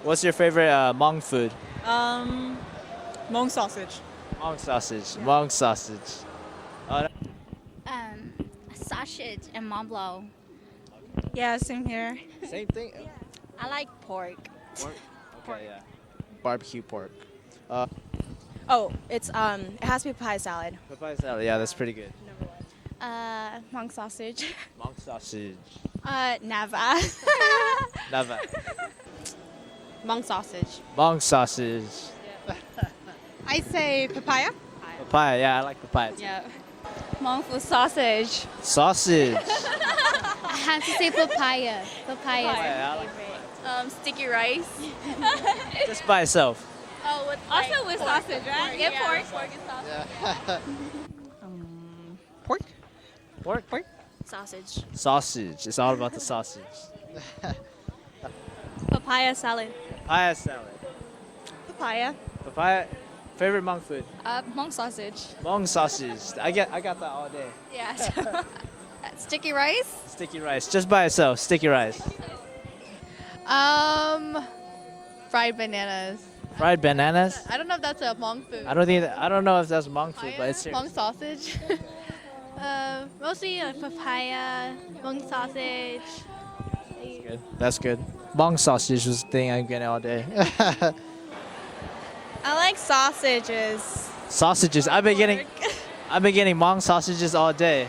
What's your favorite Hmong food? Hmong sausage. Hmong sausage. Hmong sausage. Sausage and Mont Yeah, same here. Same thing. I like pork. Pork. Okay, yeah. Barbecue pork. Oh, it has to be papaya salad. Papaya salad. Yeah, that's pretty good. Hmong sausage. Hmong sausage. Nava. Never. Hmong sausage. Hmong sausage. I say papaya. Papaya. Yeah, I like papaya. Too. Yeah. Hmong Food sausage. Sausage. I have to say papaya. Papaya. Papaya, I like Sticky rice. Just by itself. Oh, also with sausage, right? Yeah, pork. Pork and sausage. Pork. Pork. Pork. Sausage. Sausage. It's all about the sausage. Papaya salad. Papaya salad. Papaya. Papaya. Favorite Hmong food? Hmong sausage. Hmong sausage. I got that all day. Yeah. Sticky rice. Sticky rice. Just by itself. Sticky rice. Fried bananas. Fried bananas. I don't know if that's a Hmong food. I don't know if that's Hmong food, but it's Hmong sausage. Mostly papaya, Hmong sausage. good. That's good. Hmong sausage was the thing I'm getting all day. I like sausages. Sausages. I've been getting Hmong sausages all day.